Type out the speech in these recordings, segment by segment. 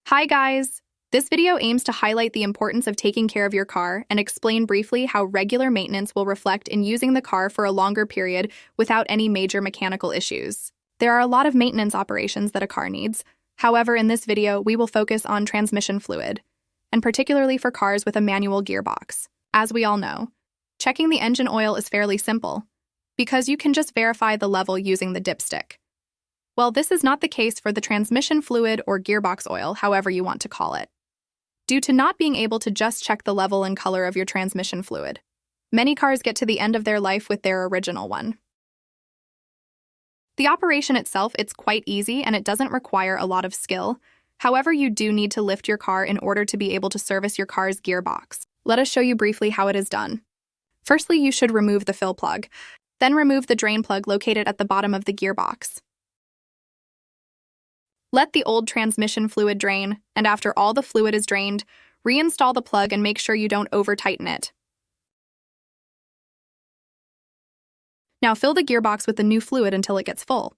Hi guys! This video aims to highlight the importance of taking care of your car and explain briefly how regular maintenance will reflect in using the car for a longer period without any major mechanical issues. There are a lot of maintenance operations that a car needs. However, in this video, we will focus on transmission fluid, and particularly for cars with a manual gearbox. As we all know, checking the engine oil is fairly simple, because you can just verify the level using the dipstick. Well, this is not the case for the transmission fluid or gearbox oil, however you want to call it, due to not being able to just check the level and color of your transmission fluid. Many cars get to the end of their life with their original one. The operation itself, it's quite easy and it doesn't require a lot of skill. However, you do need to lift your car in order to be able to service your car's gearbox. Let us show you briefly how it is done. Firstly, you should remove the fill plug. Then remove the drain plug located at the bottom of the gearbox. Let the old transmission fluid drain, and after all the fluid is drained, reinstall the plug and make sure you don't over-tighten it. Now fill the gearbox with the new fluid until it gets full.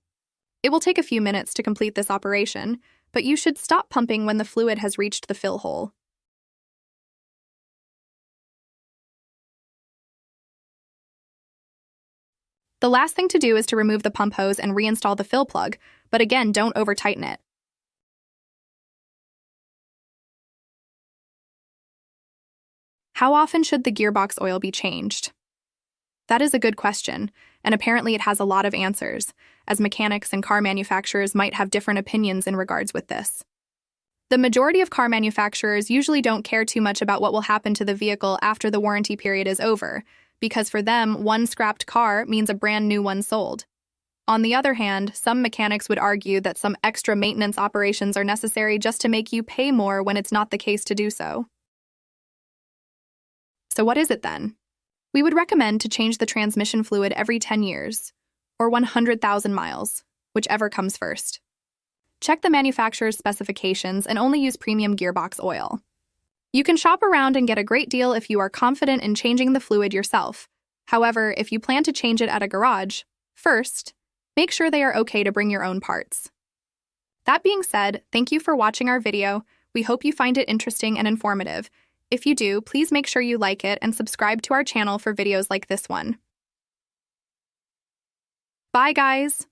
It will take a few minutes to complete this operation, but you should stop pumping when the fluid has reached the fill hole. The last thing to do is to remove the pump hose and reinstall the fill plug, but again, don't over-tighten it. How often should the gearbox oil be changed? That is a good question, and apparently it has a lot of answers, as mechanics and car manufacturers might have different opinions in regards with this. The majority of car manufacturers usually don't care too much about what will happen to the vehicle after the warranty period is over, because for them, one scrapped car means a brand new one sold. On the other hand, some mechanics would argue that some extra maintenance operations are necessary just to make you pay more when it's not the case to do so. So what is it then? We would recommend to change the transmission fluid every 10 years, or 100,000 miles, whichever comes first. Check the manufacturer's specifications and only use premium gearbox oil. You can shop around and get a great deal if you are confident in changing the fluid yourself. However, if you plan to change it at a garage, first, make sure they are okay to bring your own parts. That being said, thank you for watching our video. We hope you find it interesting and informative. If you do, please make sure you like it and subscribe to our channel for videos like this one. Bye, guys!